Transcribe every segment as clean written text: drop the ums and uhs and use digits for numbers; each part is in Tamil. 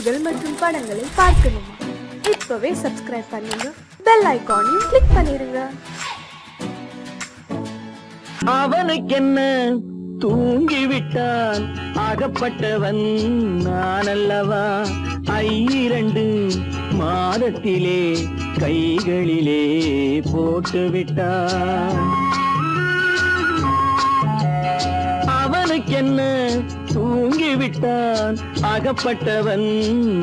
நிகழ்ச்சிகள் மற்றும் படங்களை பார்க்கணுமா? இப்பவே சப்ஸ்கிரைப் பண்ணுங்க, பெல் ஐகானையும் கிளிக் பண்ணிருங்க. அவனுக்கென்ன தூங்கிவிட்டான், அகப்பட்டவன் நான் அல்லவா? 2 மாதத்திலே கைகளிலே போட்டுவிட்டான். அவனுக்கென்ன தூங்கிவிட்டான், அகப்பட்டவன்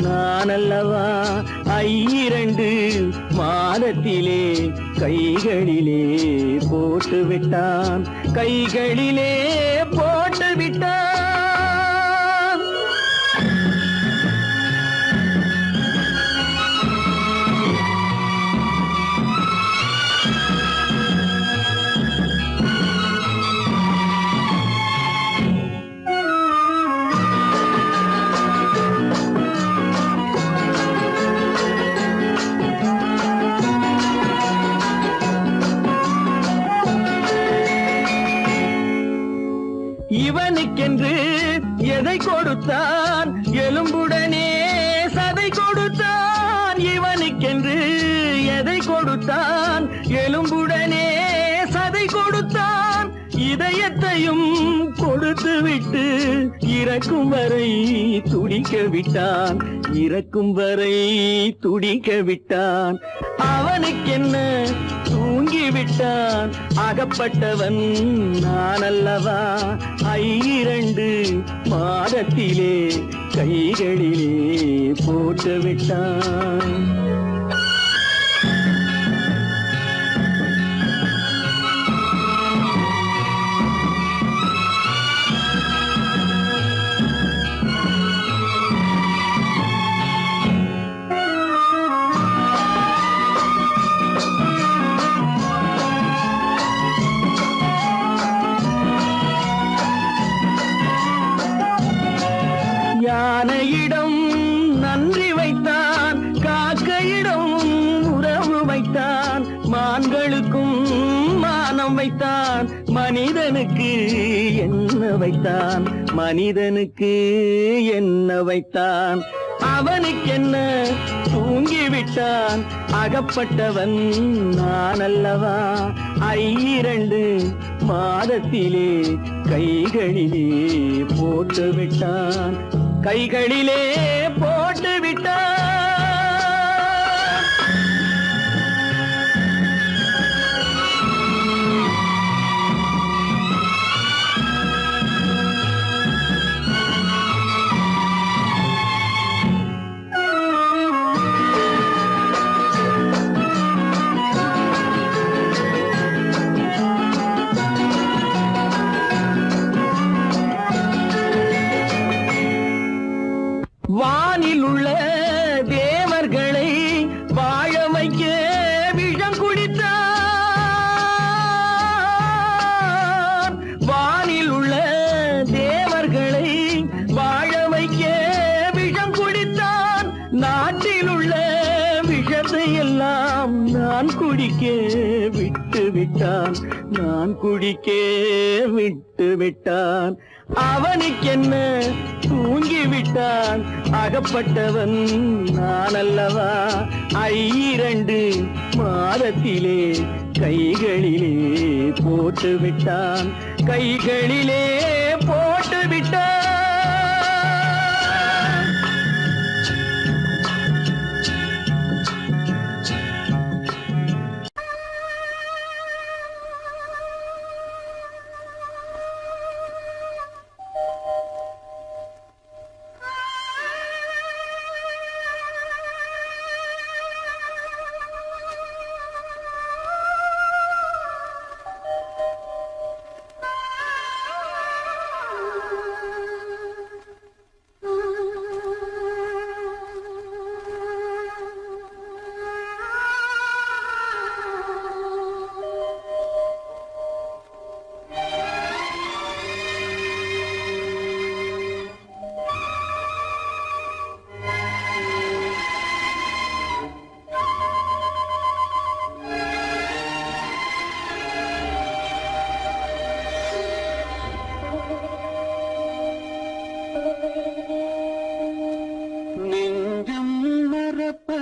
நான் அல்லவா? 2 மாதத்திலே கைகளிலே போட்டுவிட்டான், கைகளிலே போட்டுவிட்டான். இவனுக்கென்று எதை கொடுத்தான், எலும்புடனே சதை கொடுத்தான். இவனுக்கென்று எதை கொடுத்தான், எலும்புடனே சதை கொடுத்தான். இதயத்தையும் கொடுத்து விட்டு இறக்கும் வரை துடிக்க விட்டான், இறக்கும் வரை துடிக்க விட்டான். அவனுக்கென்ன தூங்கிவிட்டான், அகப்பட்டவன் நான் அல்லவா? 2 மாதத்திலே கைகளிலே போட்டுவிட்டான். யானையிடம் நன்றி வைத்தான், காக்கையிடம் உறவு வைத்தான். மான்களுக்கும் மானம் வைத்தான், மனிதனுக்கு என்ன வைத்தான், மனிதனுக்கு என்ன வைத்தான். அவனுக்கென்ன தூங்கிவிட்டான், அகப்பட்டவன் நான் அல்லவா? 2 மாதத்திலே கைகளிலே போட்டுவிட்டான், கைகளிலே போட்டுவிட்டான். வானில் உள்ள தேவர்களை வாழ வைக்க விஷம் குடித்தான். வானில் உள்ள தேவர்களை வாழ வைக்க விஷம் குடித்தான். நாட்டில் உள்ள விஷத்தை எல்லாம் நான் குடிக்க விட்டு விட்டான், நான் குடிக்க விட்டு விட்டான். அவனுக்கென்ன தூங்கிவிட்டான், அகப்பட்டவன் நான் அல்லவா? 2 மாதத்திலே கைகளிலே போட்டுவிட்டான், கைகளிலே போட்டுவிட்டான்.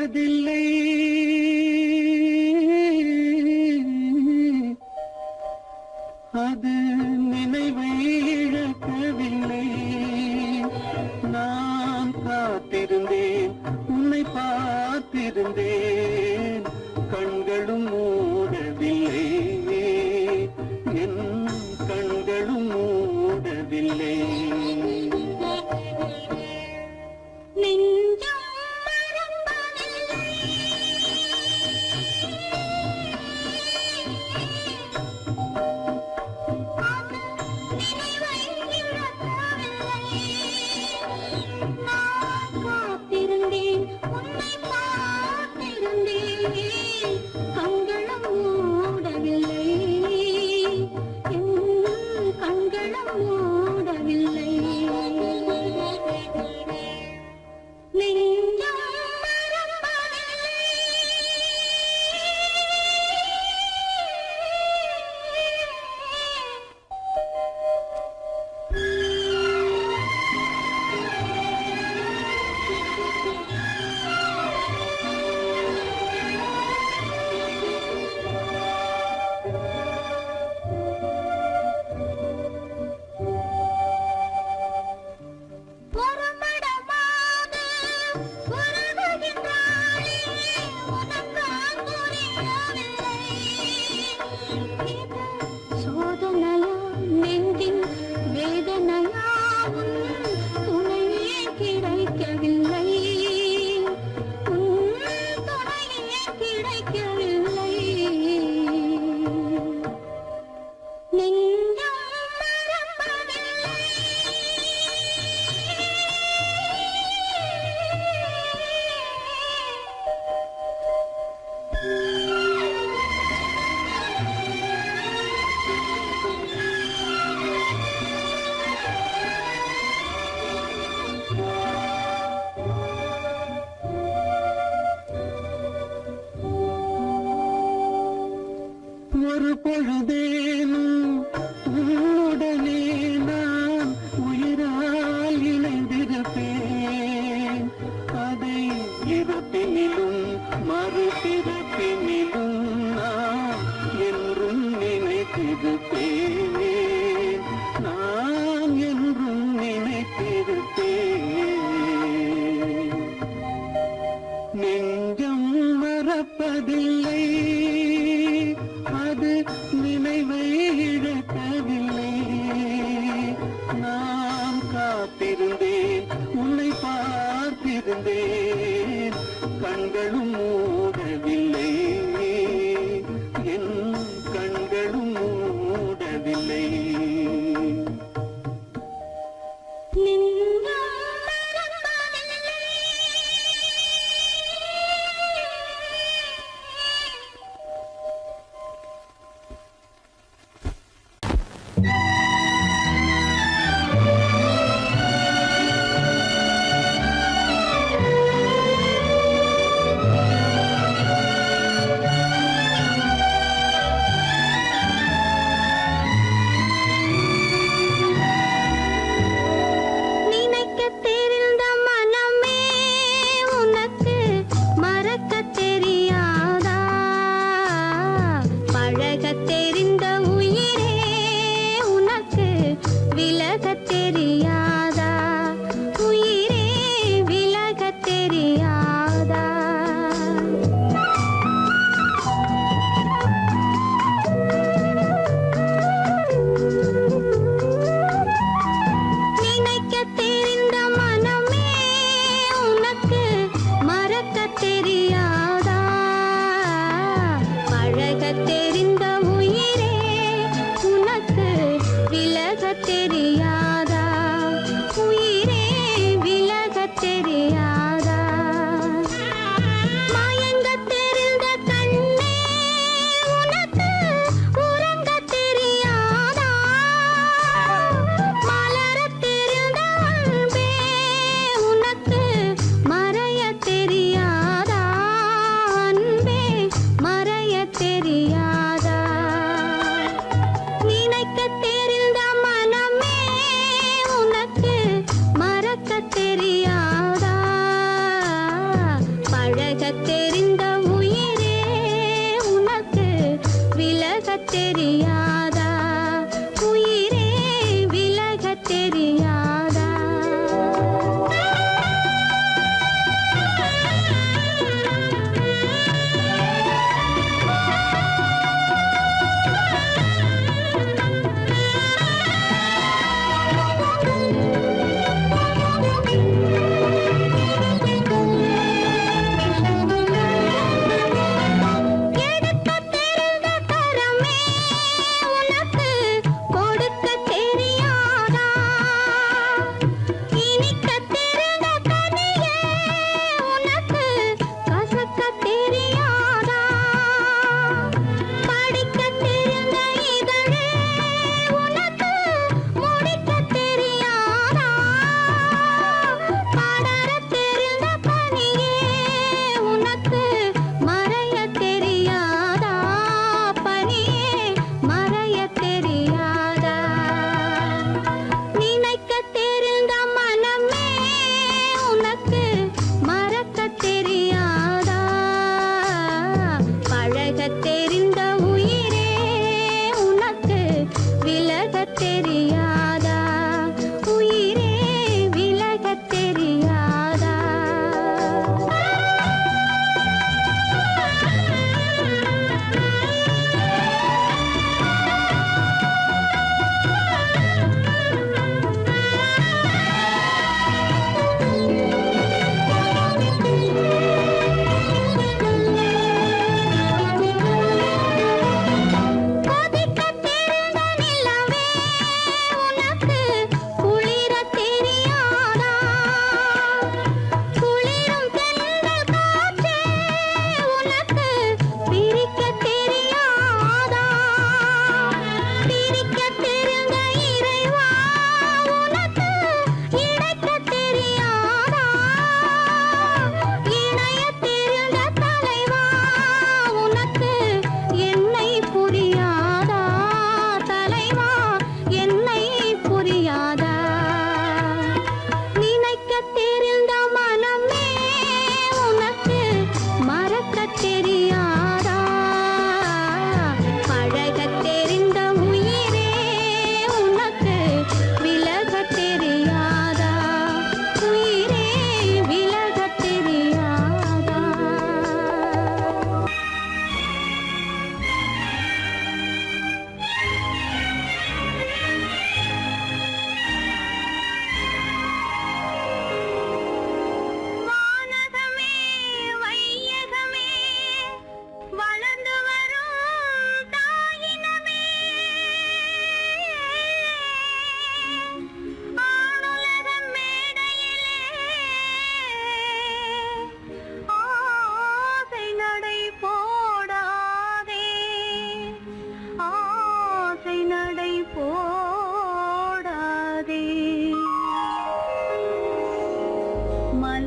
மறப்பதில்லை அது நினைவை இழக்கவில்லை நான் காத்திருந்தேன் உன்னை பார்த்திருந்தேன் கண்களும் மூடவில்லை என் கண்களும் மூடவில்லை ஒரு பொழுதேனும் உன்னுடனே நான் உயிரால் இணைந்திருப்பேன் அதை இறப்பினிலும் மறுபிறப்பினிலும் நான் என்றும் நினைத்திருப்பேன் நான் என்றும் நினைத்திருப்பேன் நெஞ்சம் மறப்பதில்லை அது நினைவை இழக்கவில்லை நான் காத்திருந்தேன் உன்னை பார்த்திருந்தேன் கண்களும் மூடவில்லை என் கண்களும் மூடவில்லை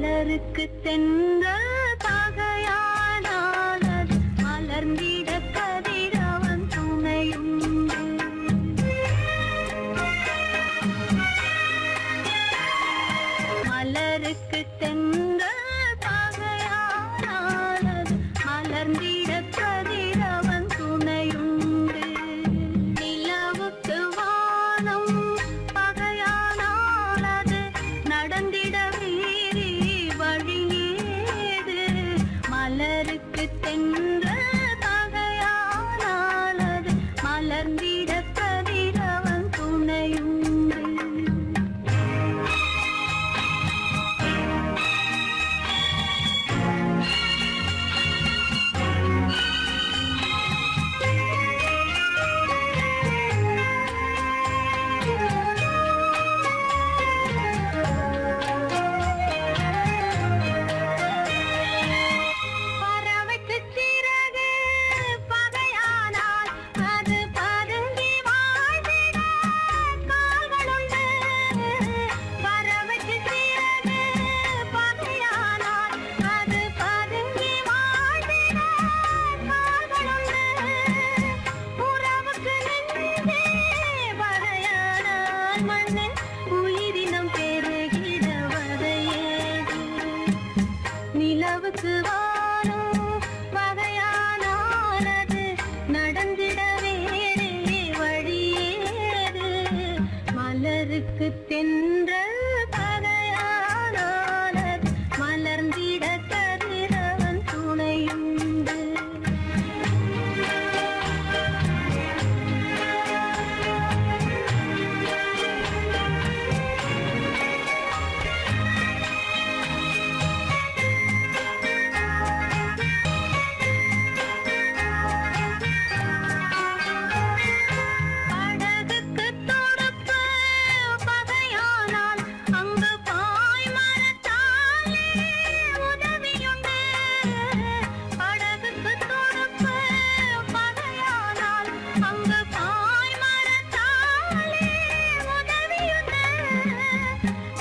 மலருக்கு தென்றல் பகையானால் அது மலர்ந்திட கதிரவன் துணையுண்டு. மலருக்கு தென்றல் பகையானால் அது மலர்ந்திட கதிரவன் துணையுண்டு. நிலவுக்கு வானம் பகையானால் அது நடந்திட வேறே வழியேது. மலருக்கு தென்றல் பகையானால் அது மலர்ந்திட கதிரவன் துணையுண்டு. பறவைக்கு சிறகு பகையானால் அது பதுங்கி வாழ்ந்திட கால்களுண்டு. பறவைக்கு சிறகு பகையானால் அது பதுங்கி வாழ்ந்திட கால்களுண்டு. உறவுக்கு நெஞ்சே பகையானால் மண்ணில் உயிரினம் பெருகிட வதையேது. நிலவுக்கு வானம் பகையானால் அது நடந்திட வேறே வழியேது. மலருக்கு தென்றல் பகையானால் அது மலர்ந்திட கதிரவன் துணையுண்டு. படகுக்கு தொடுப்பு பகையானால் அங்கு பாய்மரத்தாலே உதவியுண்டு. படகுக்கு தொடுப்பு பகையானால் அங்கு பாய்மரத்தாலே உதவியுண்டு.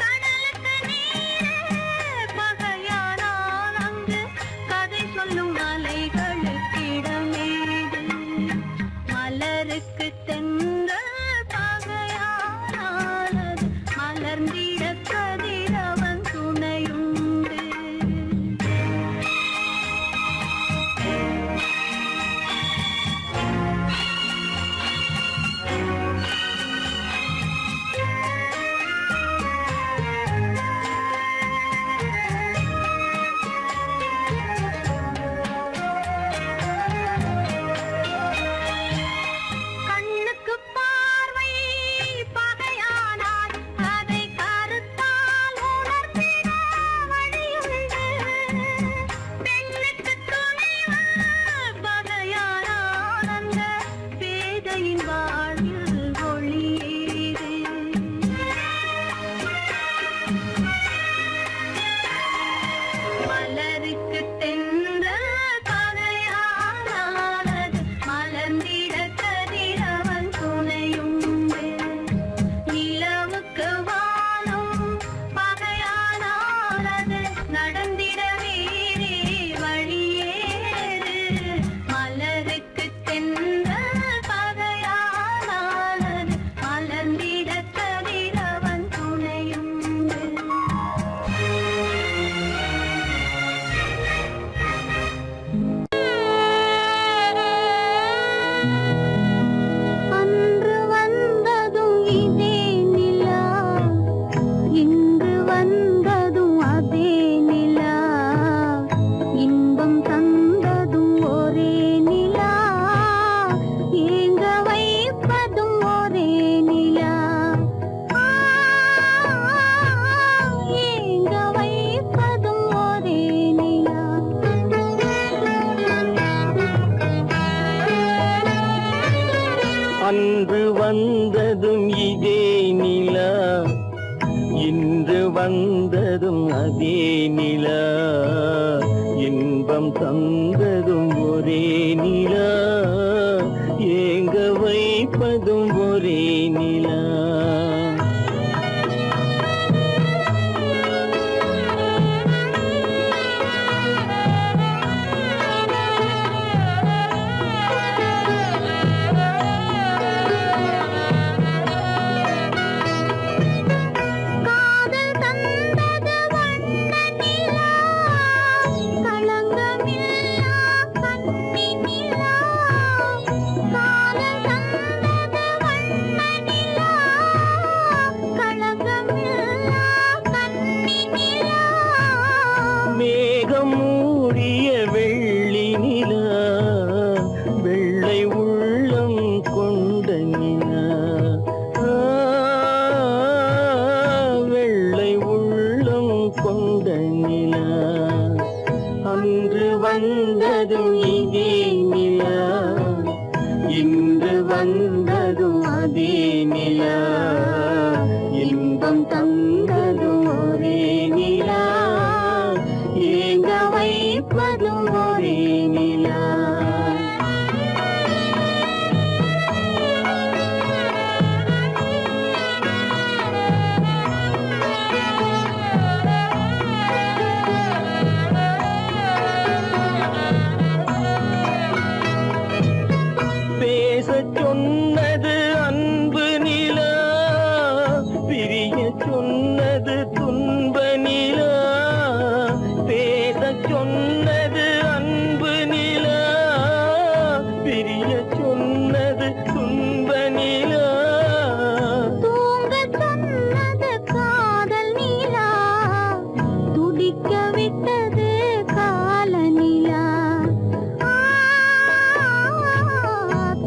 கடலுக்கு நீரே பகையானால் அங்கு கதை சொல்லும் அலைகளுக்கு இடமேது. மலருக்கு தென்றல் பகையானால் அது மலர்ந்திட கதிரவன் துணையுண்டு. கண்ணுக்கு பார்வை பகையானால் அதை கருத்தால் உணர்த்திட வழியுண்டு. பெண்ணுக்கு துணைவு பகையானால் அந்த பேதையின் வாழ்வில் ஒளியேது. மலருக்கு தென்றல் பகையானால் அது மலர்ந்திட கதிரவன் துணையுண்டு. நிலவுக்கு வானம் பகையானால் அது நடந்திட வேறே வழியேது. மலருக்கு தென்றல் பகையானால் அது மலர்ந்திட கதிரவன் துணையுண்டு. அன்று வந்ததும் இதே நிலா, இன்று வந்ததும் அதே நிலா. இன்பம் தந்ததும் ஒரே நிலா, ஏங்க வைப்பதும் ஒரே நிலா. ஏங்க வைப்பதும் ஒரே நிலா. அன்று வந்ததும் இதே நிலா, இன்று வந்ததும் அதே நிலா. இன்பம் தந்ததும் ஒரே நிலா, ஏங்க வைப்பதும் ஒரே நிலா. நிலா அன்று வந்ததும் இதே நிலா இன்று வந்ததும் அதே நிலா இன்பம் தந்ததும் ஒரே நிலா ஏங்க வைப்பதும் ஒரே நிலா பேசச் சொன்னது அன்பு நிலா பிரிய சொன்னது துன்ப நிலா பேசச் சொன்னது அன்பு நிலா பிரிய சொன்னது துன்ப நிலா தூங்கச் சொன்னது காதல் நிலா துடிக்க விட்டது கால நிலா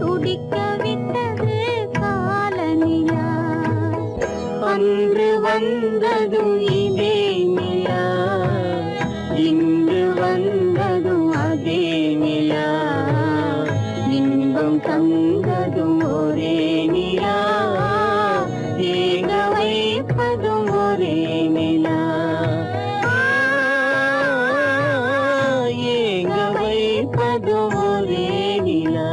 துடிக்க விட்டது கால நிலா அன்று வந்ததும் இதே நிலா இன்று வந்ததும் அதே நிலா இன்பம் தந்ததும் ஒரே நிலா ஏங்க வைப்பதும் ஒரே நிலா ஏங்க வைப்பதும் ஒரே நிலா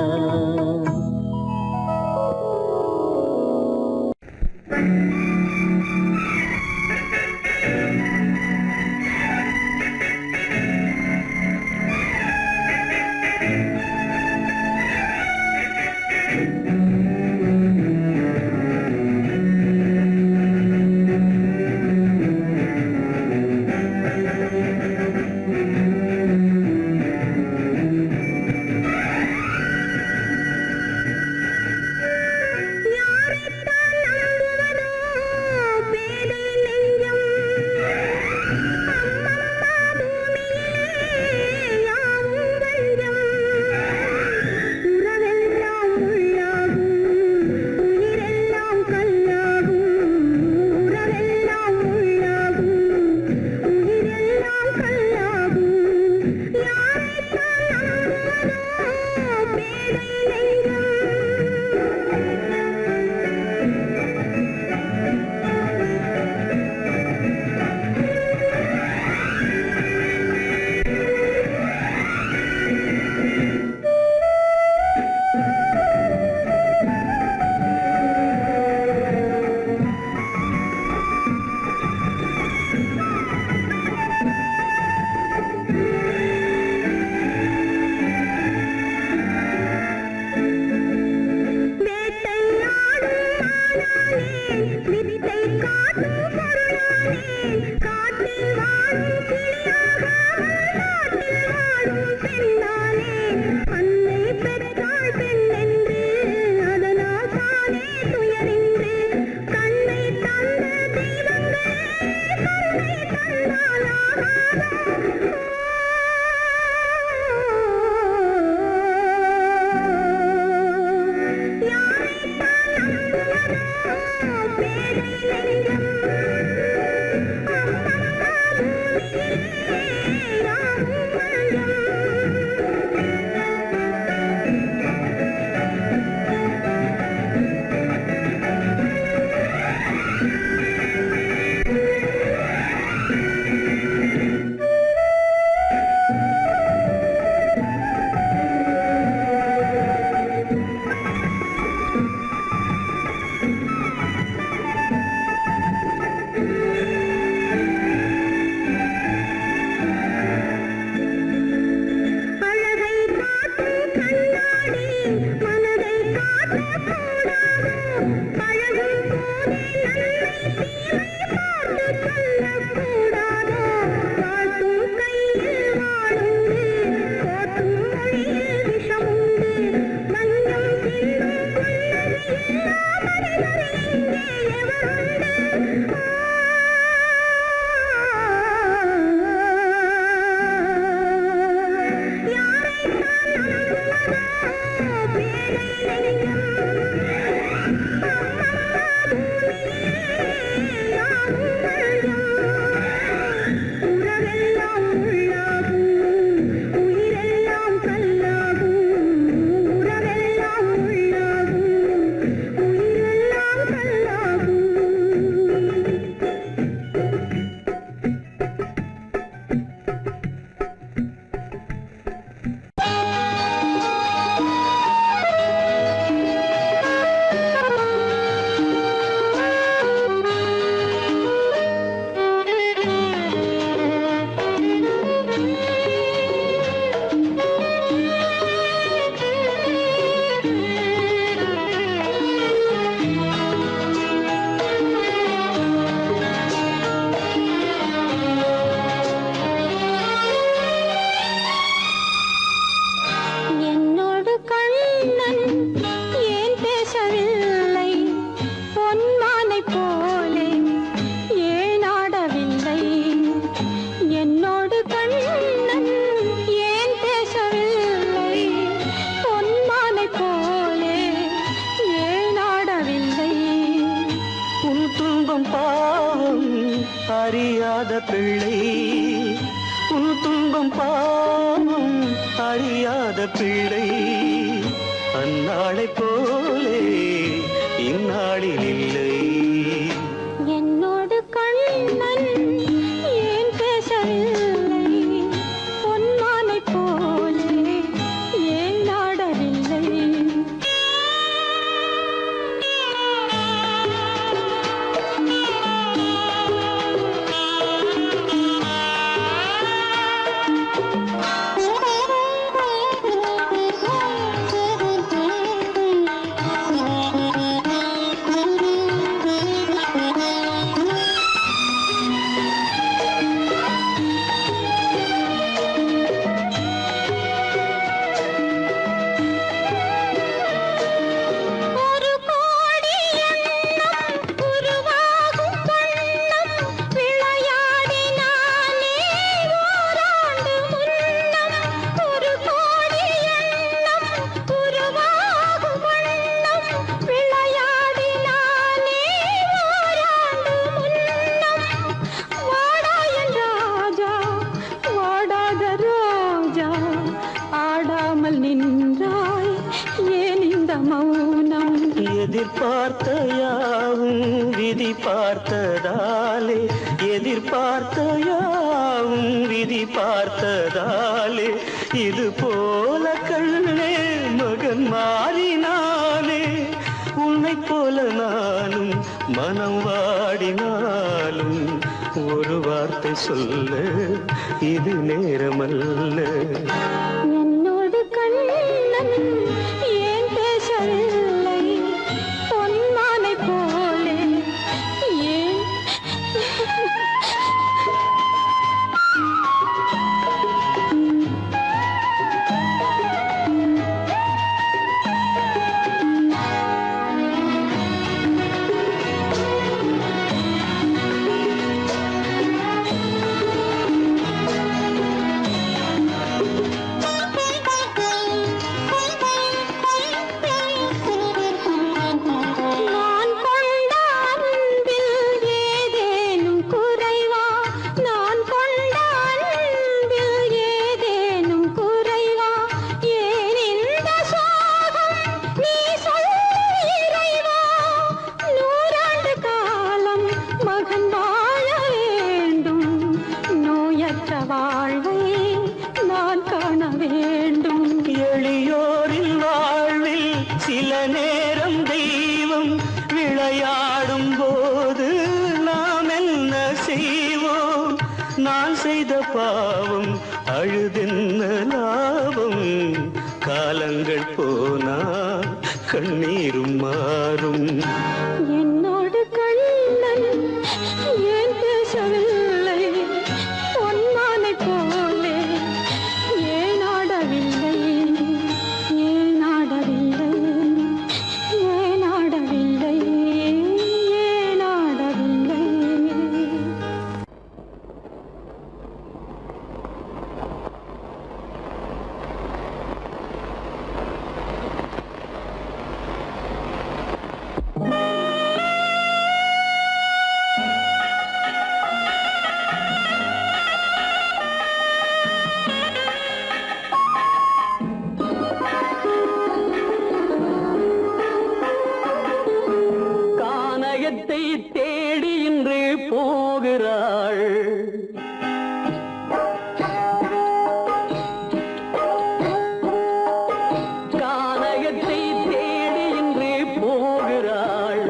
பாவம் பாவம் அறியாத பிள்ளை அந்நாளை போலே இந்நாளில் இல்லை. என்னோடு கண்ணன் ஏன் பேசவில்லை, பொன்மானை போலே ஏன் நாடவில்லை. ஒரு கோடி எண்ணம் உருவாகும் வண்ணம் விளையாடினானே ஓராண்டு முன்னம். ஒரு கோடி எண்ணம் உருவாகும் வண்ணம் விளையாடினானே ஓராண்டு முன்னம். வாடா என் ராஜா வாடாத ரோஜா, ஆடாமல் நின்றாய் ஏன் இந்த மௌனம். எதிர்பார்த்த யாவும் விதி பார்த்ததாலே, எதிர்பார்த்த யாவும் விதி பார்த்ததாலே, இது போல கண்ணே மகன் மாறினானே. உன்னை போல நானும் மனம் வாடினாலும் ஒரு வார்த்தை சொல்ல இது நேரமல்ல. என்னோடு கண்ணன் ஏன் பேசவில்லை, பொன்மானை போலே ஏன். நான் கொண்ட அன்பில் ஏதேனும் குறைவா, நான் கொண்ட அன்பில் ஏதேனும் குறைவா, ஏன் இந்த சோகம் நீ சொல் இறைவா. நூறாண்டு காலம் மகன் வாழ வேண்டும், நோயற்ற வாழ்வை நான் காண வேண்டும். எளியோரின் வாழ்வில் சில நேரம் தெய்வம் விளையாடும் போது நாம் என்ன செய்வோம்? நான் செய்த பாவம் அழுதென்ன லாபம்? காலங்கள் போனால் கண்ணீரும் மாறும். என்னோடு கண்ணன் ஏன் பேசவில்லை, பொன்மானை போலே ஏன் ஆடவில்லை, ஏன் ஆடவில்லை, ஏன் ஆடவில்லை, ஏன் ஆடவில்லை. கானகத்தை தேடி இன்று போகிறாள். கானகத்தை தேடி இன்று போகிறாள்.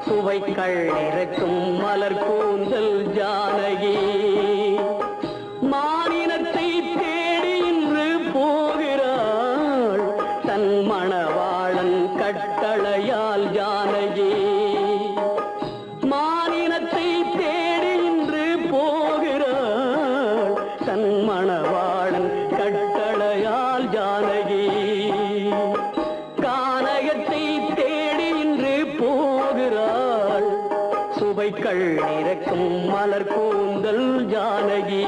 சுவைக்கள் இறக்கும் மலர் கூந்தல் ஜானகி. மானினத்தை தேடி இன்று போகிறாள். தன் மணவாளன் கட்டளையால் ஜானகி. மானினத்தை தேடி இன்று போகிறாள். தன் மணவாளன் கட்டளையால் ஜானகி. கானகத்தை தேடி இன்று போகிறாள். சுவைக்கள் இறக்கும் மலர் கூந்தல் ஜானகி.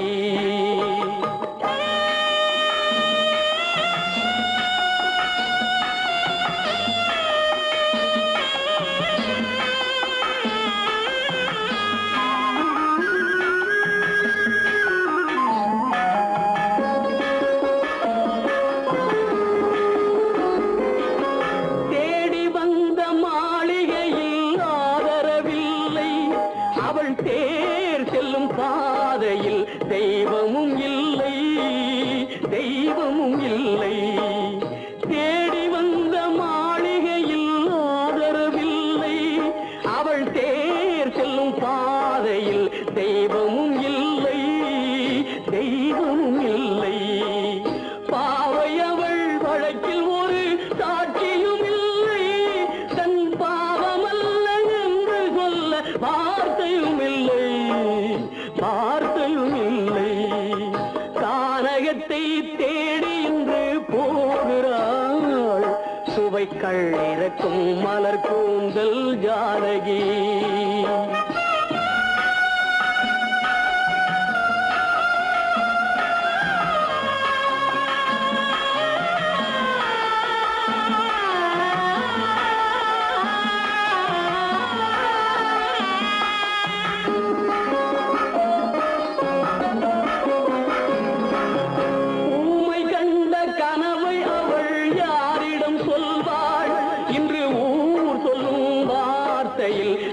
கானகத்தை தேடி இன்று போகிறாள் சுவைக்கள் இறக்கும் மலர் கூந்தல் ஜானகி.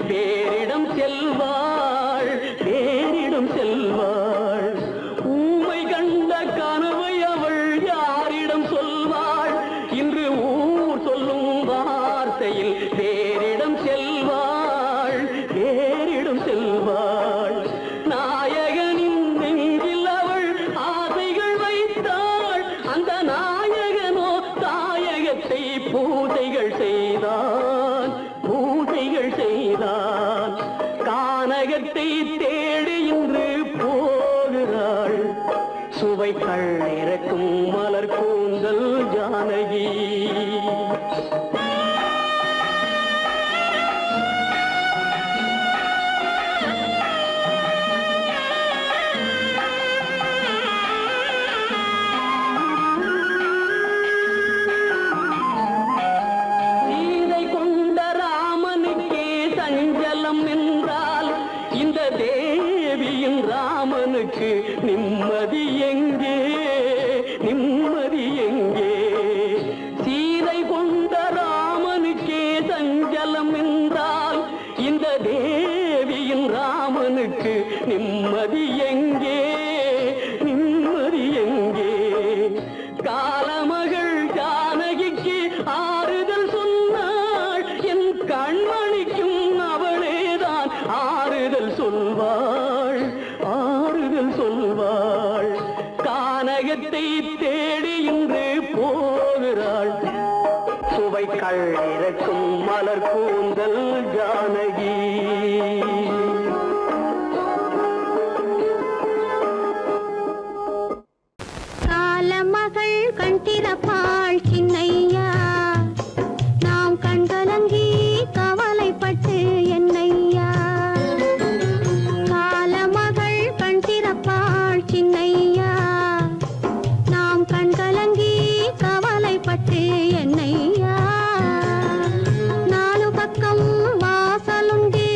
பேரிடம் செல்வாள் பேரிடம் செல்வாள். ஊமை கண்ட கனவை அவள் யாரிடம் சொல்வாள்? இன்று ஊர் சொல்லும் வார்த்தையில் பேரிடம் செல்வாள் பேரிடம் செல்வாள். நாயகனின் நெஞ்சில் அவள் ஆசைகள் வைத்தாள். அந்த நாயகனோ தாயகத்தை பூசைகள் செய்தான் பூசைகள் செய்தான். கானகத்தை தேடி இன்று போகிறாள் சுவைக்கள் இறக்கும் மலர் கூந்தல் ஜானகி. இந்த தேவியின் ராமனுக்கு நிம்மதி எங்கே நிம்மதி எங்கே? சீதை கொண்ட ராமனுக்கே சஞ்சலம் என்றால் இந்த தேவியின் ராமனுக்கு நிம்மதி எங்கே நிம்மதி எங்கே? காலமகள் ஜானகிக்கு ஆறுதல் சொன்னாள். என் கண்மணிக்கும் அவளேதான் ஆறுதல் சொல்வாள் ஆறுதல் சொல்வாள். கானகத்தை தேடி இன்று போகிறாள் சுவைக்கள் இறக்கும் மலர் கூந்தல் ஜானகி. காலமகள் கண் திறப்பாள் சின்னையா, நாம் கண்கலங்கி கவலைப்பட்டு என்னையா. காலமகள் கண் திறப்பாள் சின்னையா, நாம் கண்கலங்கி கவலைப்பட்டு என்னையா. நாலு பக்கம் வாசலுண்டே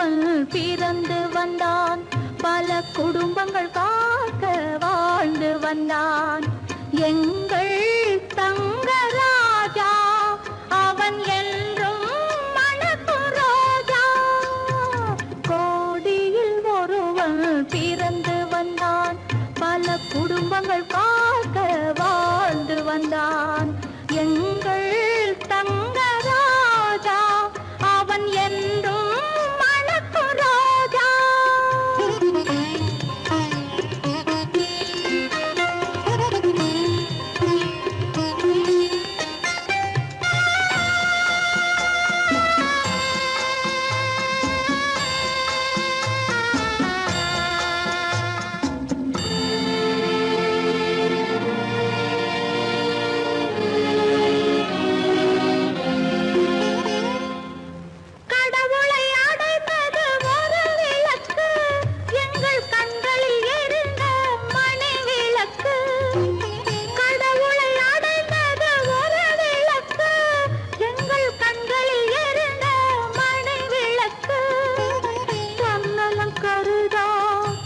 ஒருவன் பிறந்து வந்தான், பல குடும்பங்கள் காக்க வாழ்ந்து வந்தான். எங்கள் தங்கராஜா அவன் என்றும் மணக்கும் ரோஜா. கோடியில் ஒருவன் பிறந்து வந்தான், பல குடும்பங்கள் காக்க வாழ்ந்து வந்தான். எங்கள் தங்கராஜா அவன் என்றும் மணக்கும் ரோஜா. கடவுளை அடைந்தது ஒரு விளக்கு, எங்கள் கண்களில் எரிந்த மணி விளக்கு. கடவுளை அடைந்தது ஒரு விளக்கு, எங்கள் கண்களில் எரிந்த மணி விளக்கு. தன்னலம் கருதா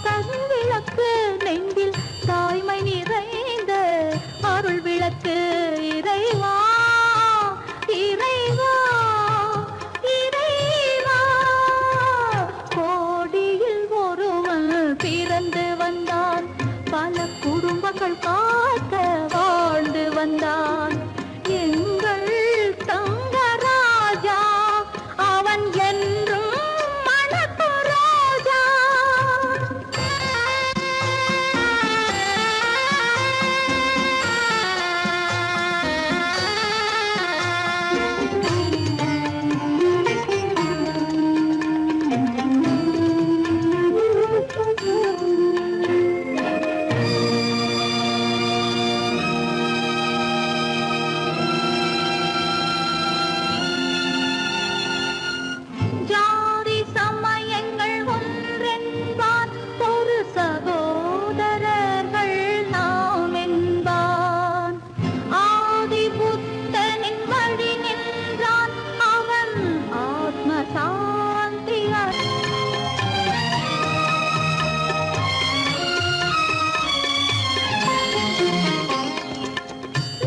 தன் விளக்கு, நெஞ்சில் தாய்மை நிறைந்த அருள் விளக்கு. இறைவா இறைவா இறைவா, கோடியில் ஒருவன் பிறந்து வந்தான், பல குடும்பங்கள் காக்க வாழ்ந்து வந்தான். எங்கள் தங்கராஜா அவன் என்றும் மணக்கும் ரோஜா. ஜாதி சமயங்கள் ஒன்றென்பான், ஒரு சகோதரர்கள் நாம் என்பான். ஆதி புத்தனின் வழி நின்றான், அவன் ஆத்ம சாந்தி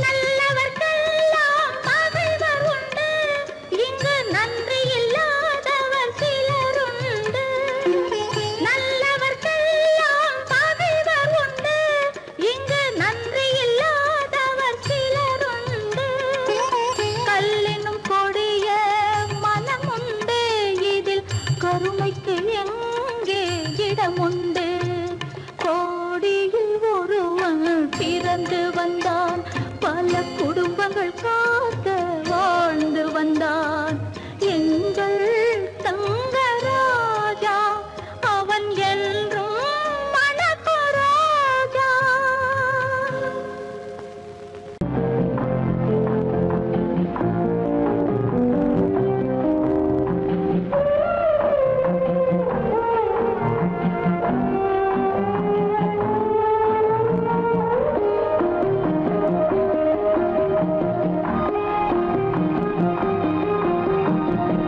நல்லவர்க்கெல்லாம் பகைவர் உண்டு, இங்கு நன்றி இல்லாதவர் சிலருண்டு. நல்லவர்க்கெல்லாம் பகைவர் உண்டு, இங்கு நன்றி இல்லாதவர் சிலருண்டு. கல்லினும் கொடிய மனம் உண்டு, இதில் கருணைக்கு எங்கே இடமுண்டு. கோடியில் ஒருவன் பிறந்து வந்தான், பல குடும்பங்கள் காக்க வாழ்ந்து வந்தான். எங்கள் தங்கராஜா அவன் என்றும் மணக்கும் ரோஜா.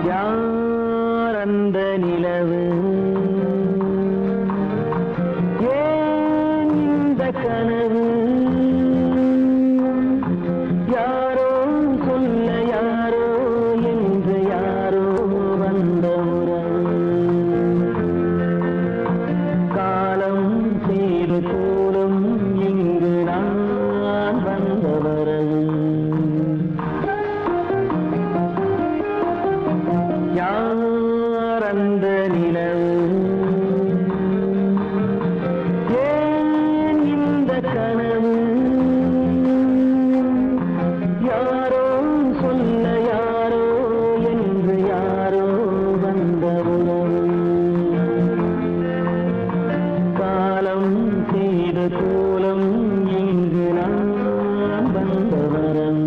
யார் அந்த நிலவு, ஏன் இந்த கனவு, யாரோ சொல்ல யாரோ என்று யாரோ வந்த உறவு. காலம் செய்து கூறும் இங்கு நான் வந்த வரவு. யார் அந்த நிலவு, ஏன் இந்த கனவு, யாரோ சொல்ல யாரோ என்று யாரோ வந்த உறவு. காலம் செய்த கோலம் இங்கு நான் வந்த வரவு.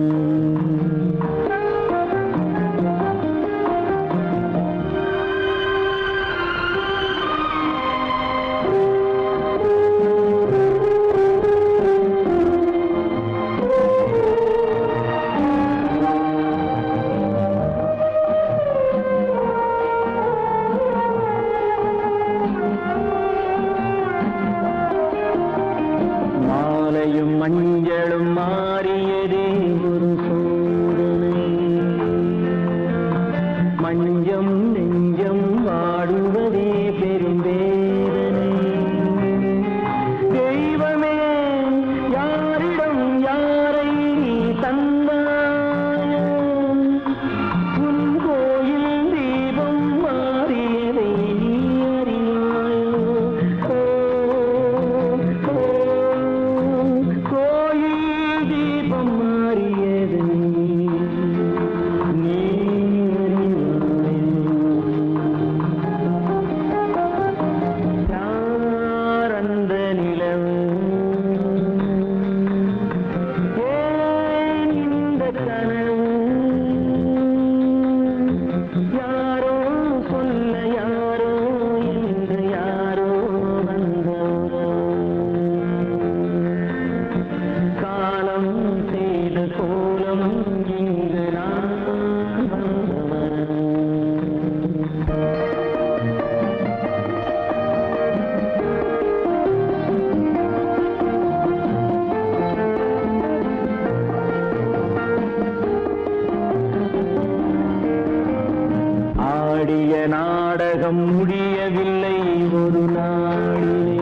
ஆடிய நாடகம் முடியவில்லை ஒரு நாளிலே.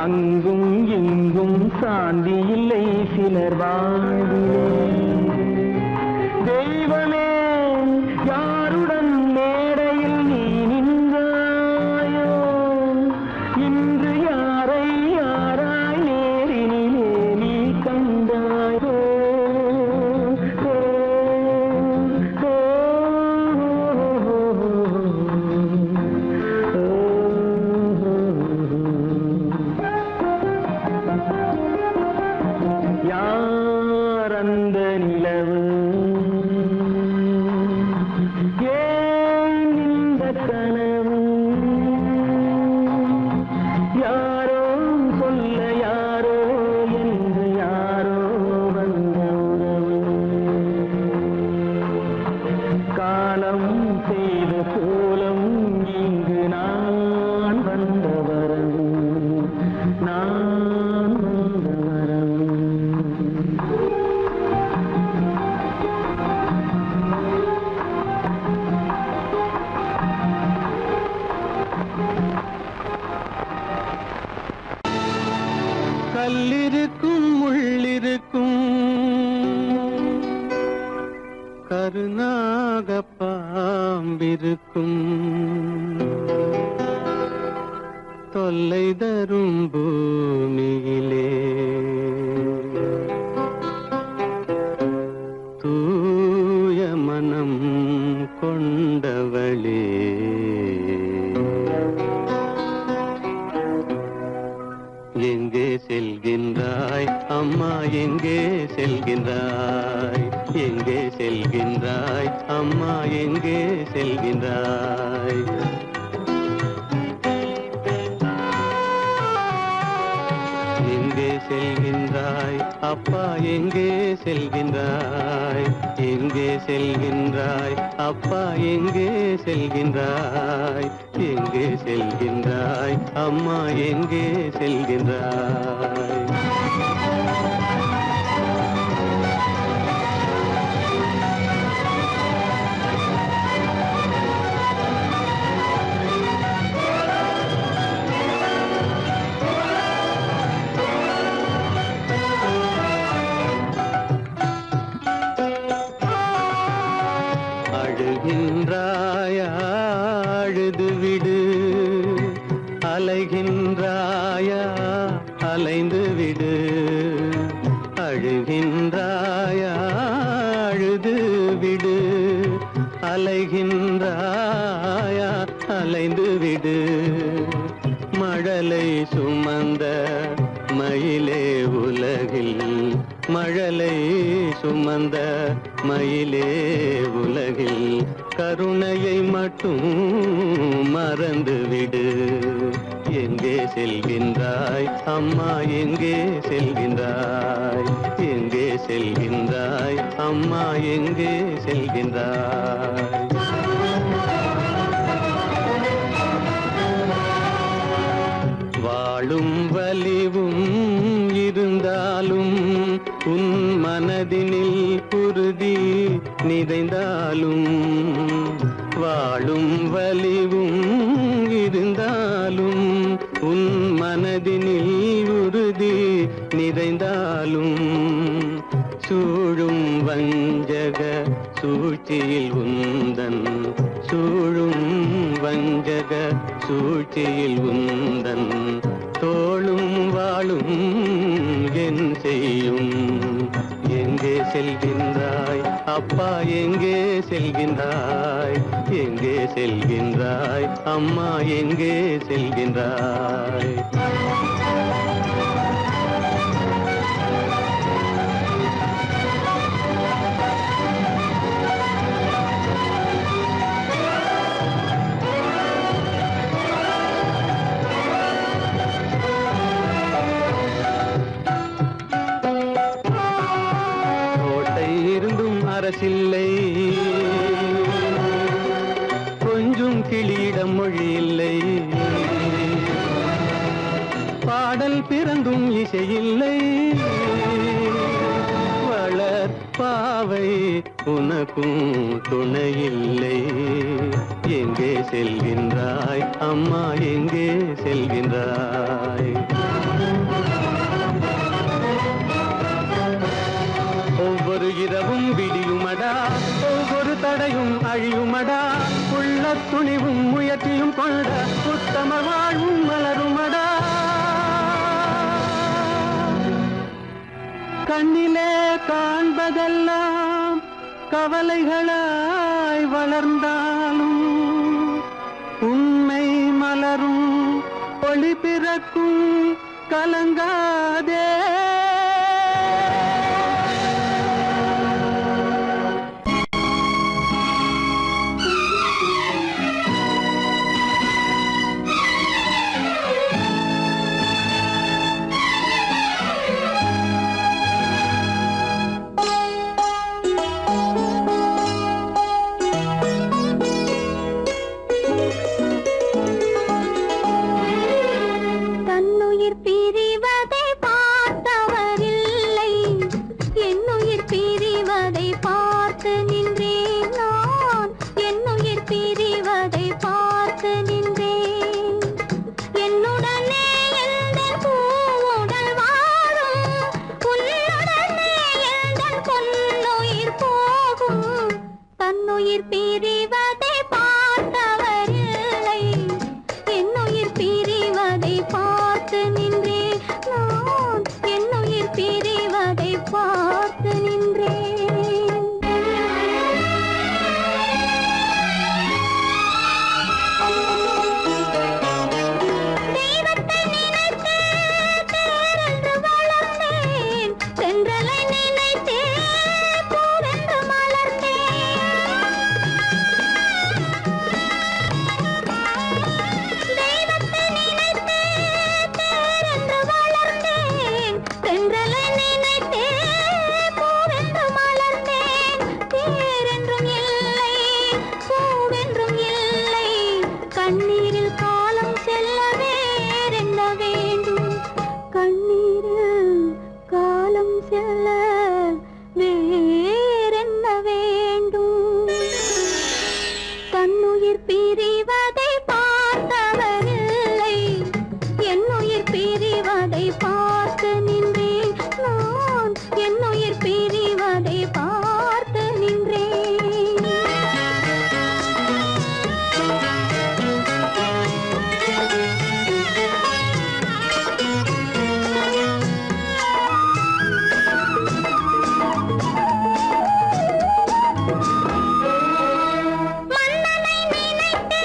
அங்கும் இங்கும் சாந்தி இல்லை சிலர் வாழ்விலே. தெய்வமே யாருடன் மேடையில் நீ நின்றாயோ, இன்று யாரை யாராய் நேரினிலே நீ கண்டாயோ. யார் அந்த நிலவு, ஏன் இந்த கனவு, யாரோ சொல்ல யாரோ என்று யாரோ வந்த உறவு. காலம் செய்த கோலம் இங்கு நான் வந்த வரவு, நான் வந்த வரவு. கல்லிருக்கும் முள்ளிருக்கும் கருநாக பாம்பிருக்கும் தொல்லை தரும் பூமியிலே தூய மனம் கொண்டவளே. எங்கே செல்கின்றாய் அம்மா, எங்கே செல்கின்றாய், எங்கே செல்கின்றாய் அம்மா, எங்கே செல்கின்றாய். எங்கே செல்கின்றாய் அப்பா, எங்கே செல்கின்றாய், எங்கே செல்கின்றாய் அப்பா, எங்கே செல்கின்றாய், எங்கே செல்கின்றாய் அம்மா, எங்கே செல்கின்றாய். அழுகின்றாயா அழுது விடு, அலைகின்றாயா அலைந்து விடு. அழுகின்றாயா அழுது விடு, அலைகின்றாயா அலைந்து விடு. மழலை சுமந்த மயிலே உலகில், மழலை சுமந்த மயிலே உலகில் கருணையை மட்டும் மறந்துவிடு. எங்கே செல்கின்றாய் அம்மா, எங்கே செல்கின்றாய், எங்கே செல்கின்றாய் அம்மா, எங்கே செல்கின்றாய். வாழும் வலிவும் இருந்தாலும் உன் மனதினில் உறுதி நிறைந்தாலும், வாழும் வலிவும் இருந்தாலும் உன் மனதினில் உறுதி நிறைந்தாலும், சூழும் வஞ்சக சூழ்ச்சியில் உந்தன், சூழும் வஞ்சக சூழ்ச்சியில் உந்தன் தோளும் வாழும் என் செய்யும். எங்கே செல்கின்றாய் அப்பா, எங்கே செல்கின்றாய், எங்கே செல்கின்றாய் அம்மா, எங்கே செல்கின்றாய். அரசில்லை, கொஞ்சம் கிளியிடம் மொழி இல்லை. பாடல் பிறந்தும் இசையில்லை, வளர் பாவை உனக்கும் துணையில்லை. எங்கே செல்கின்றாய் அம்மா, எங்கே செல்கின்றாய்? ஒவ்வொரு இரவும் விடியுமடா, ஒவ்வொரு தடையும் அழியுமடா, உள்ள துணிவும் முயற்சியும் கொண்ட உத்தம வாழ்வும் மலருமடா. கண்ணிலே காண்பதெல்லாம் கவலைகளாய் வளர்ந்தாலும் உண்மை மலரும், ஒளி பிறக்கும், கலங்காதே. என்னுயிர் பிரிவதை பார்த்தவரில்லை, என்னுயிர் பிரிவதை பார்த்து நின்றேன் நான், என்னுயிர் பிரிவதை பார்த்து நின்றேன். தெய்வத்தை நினைத்து தேரென்று வளர்ந்தேன், தென்றலை நினைத்தே பூவென்று மலர்ந்தேன். தெய்வத்தை நினைத்து தேரென்று வளர்ந்தேன், தென்றலை நினைத்தே பூவென்று மலர்ந்தேன். தேரென்றும் இல்லை, பூவென்றும் இல்லை, கண்ணீரில் காலம் செல்ல வேறென்ன வேண்டும், கண்ணீரில் காலம் செல்ல வேறென்ன வேண்டும். தன்னுயிர் பிரிவதை பார்த்தவரில்லை, என்னுயிர் பிரிவதை பார்த்து நின்றேன் நான், என்னுயிர் பிரிவதை பார்த்து நின்றேன். மன்னனை நினைத்தே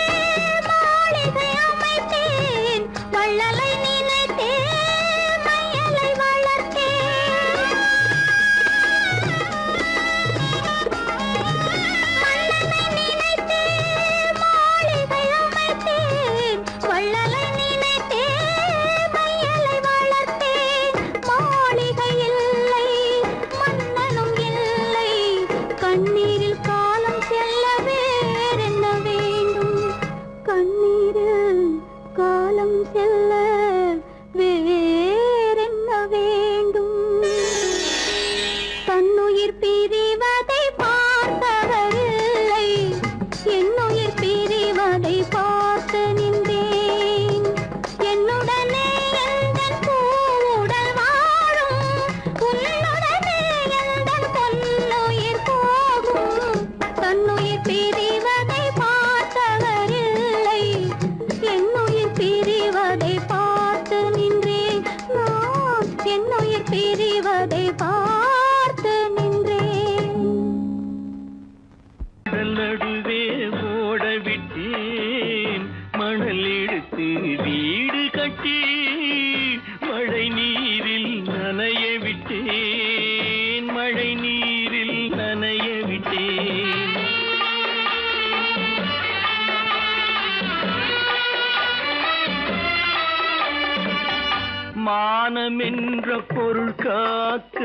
மானம் என்ற பொருள் காக்க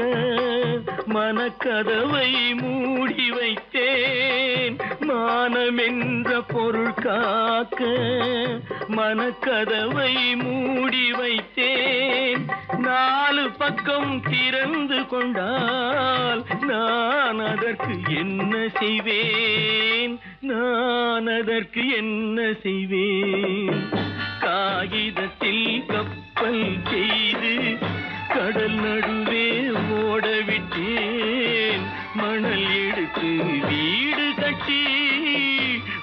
மனக்கதவை மூடி வைத்தேன். மானம் என்ற பொருள் காக்க மனக்கதவை மூடி வைத்தேன். 4 பக்கம் திறந்து கொண்டால் நான் அதற்கு என்ன செய்வேன்? நான் அதற்கு என்ன செய்வேன்? காகிதத்தில் கப்பல் செய்து கடல் நடுவே ஓடவிட்டேன். மணல் எடுத்து வீடு கட்டி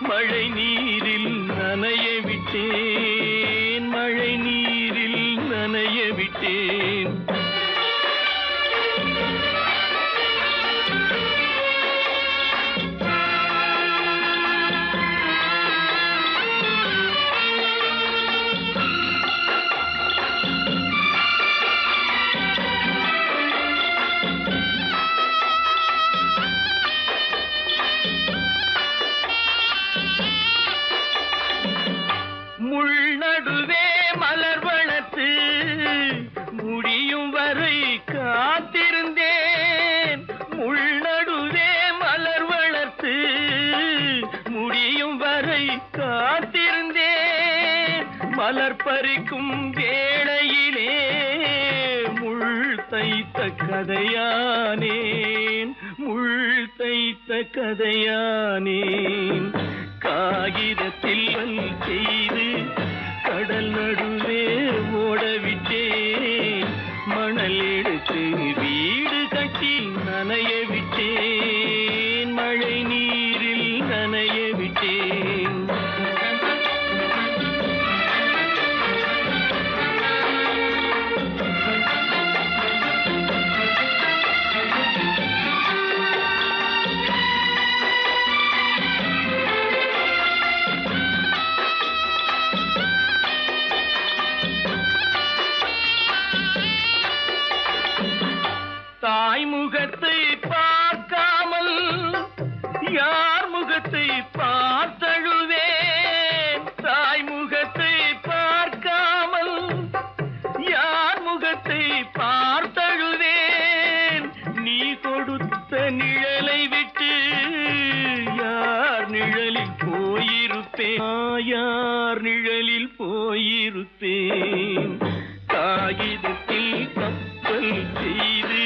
மழை நீரில் நனைய விட்டேன். மழை நீரில் நனைய விட்டேன். முள்நடுவே மலர் வளர்த்து முடியும் வரை காத்திருந்தேன். முள்நடுவே மலர் வளர்த்து முடியும் வரை காத்திருந்தேன். மலர் பறிக்கும் வேளையிலே முள் தைத்த கதையானேன். முள் தைத்த கதையானேன். காகிதத்தில் செய்து கடல் நடுவே ஓடவிட்டேன். மணல் எடுத்து வீடு கட்டி நனைய விட்டேன். மழை நீரில் நனைய விட்டேன். தாய் முகத்தை பார்க்காமல் யார் முகத்தை பார்த்தழுவேன். தாய் முகத்தை பார்க்காமல் யார் முகத்தை பார்த்தழுவேன். நீ கொடுத்த நிழலை விட்டு யார் நிழலில் போயிருப்பேன். யார் நிழலில் போயிருப்பேன். காகிதத்தில் கப்பல் செய்து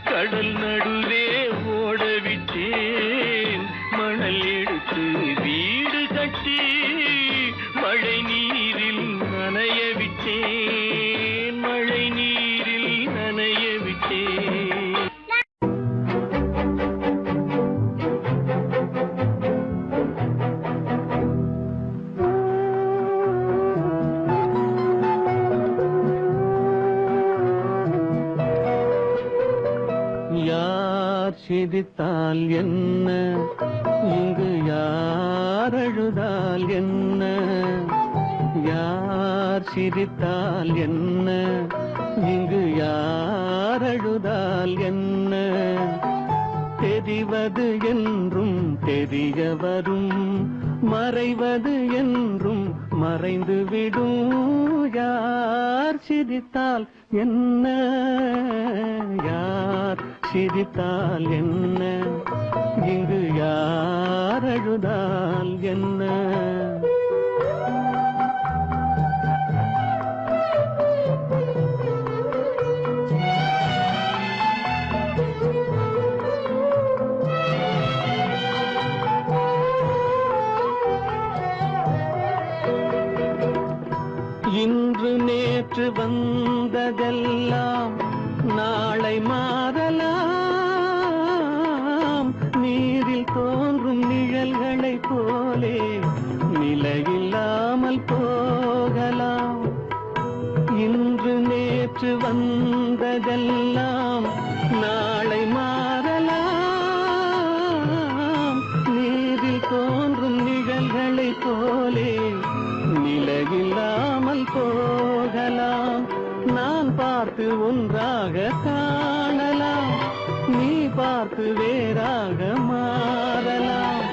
கடல் நடுவே ஓடவிட்டேன். மணல் எடுத்து வீடு கட்டி மழை நீரில் நனைய விட்டேன். மழை நீரில் நனைய விட்டேன். யார் சிரித்தால் என்ன, இங்கு யார் அழுதால் என்ன? யார் சிரித்தால் என்ன, இங்கு யார் அழுதால் என்ன? தெரிவது என்றும் தெரிய வரும், மறைவது என்றும் மறைந்துவிடும். யார் சிரித்தால் என்ன, யார் சிரித்தால் என்ன, இங்கு யார் அழுதால் என்ன? இன்று நேற்று வந்ததெல்லாம் நாளை மாறலாம். நீரில் தோன்றும் நிழல்களைப் போலே நிலையில்லாமல் போகலாம். இன்று நேற்று வந்ததெல்லாம் நாளை மாறலாம். நீரில் தோன்றும் நிழல்களைப் போலே நிலையில்லாமல் போகலாம். நான் பார்த்து ஒன்றாக காணலாம், நீ பார்த்து வேறாக மாறலாம்.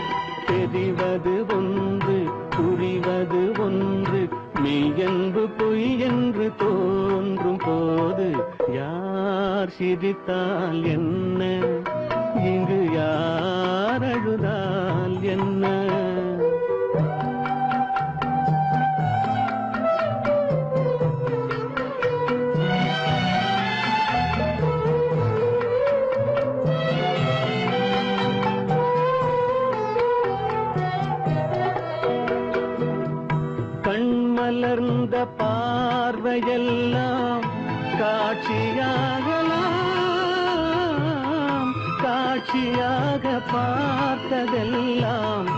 தெரிவது ஒன்று, புரிவது ஒன்று, மெய் என்பு பொய் என்று தோன்றும் போது சிரித்தால் என்ன, இங்கு யார் அழுதால் என்ன? கண்மலர்ந்த பார்வையெல்லாம் காட்சியாகலாம், காட்சியாக பார்த்ததெல்லாம்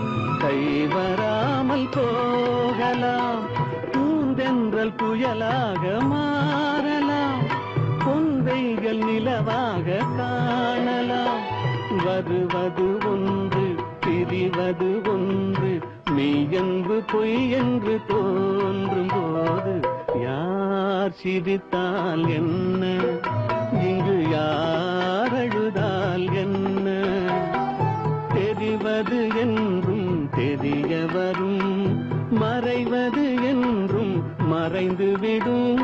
கைவராமல் போகலாம். பூந்தென்றல் புயலாக மாறலாம், பொந்தைகள் நிலவாக காணலாம். வருவது ஒன்று பிரிவது ஒன்று, மெய்யென்று பொய் என்று தோன்றும் போது யார் சிரித்தால் என்ன, இங்கு யார் அழுதால் என்ன? தெரிவது என்றும் தெரிய வரும், மறைவது என்றும் மறைந்துவிடும்.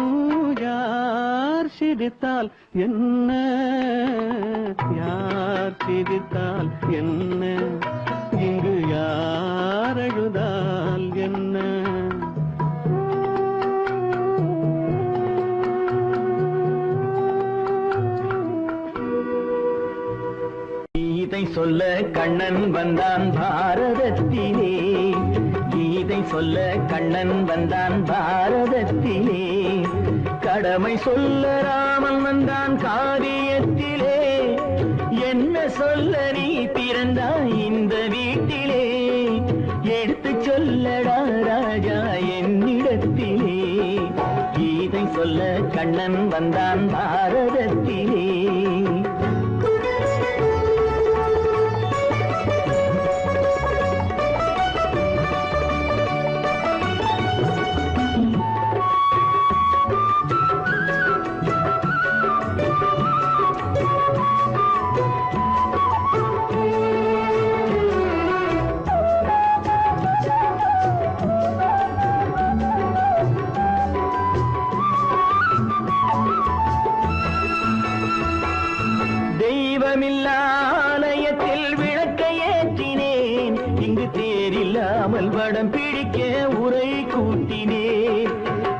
யார் சிரித்தால் என்ன, யார் சிரித்தால் என்ன, இங்கு யார் அழுதால் என்ன? கீதை சொல்ல கண்ணன் வந்தான் பாரதத்திலே, கீதை சொல்ல கண்ணன் வந்தான் பாரதத்திலே. கடமை சொல்ல ராமன் வந்தான் காரியத்திலே. என்ன சொல்ல நீ பிறந்தாய் இந்த வீட்டிலே, எடுத்து சொல்லடா ராஜா என்னிடத்திலே. கீதை சொல்ல கண்ணன் வந்தான் பாரதத்திலே. ஆலயத்தில் விளக்கை ஏற்றினேன், இங்கு தேரில்லாமல் வடம் பிடிக்க உரை கூட்டினேன்.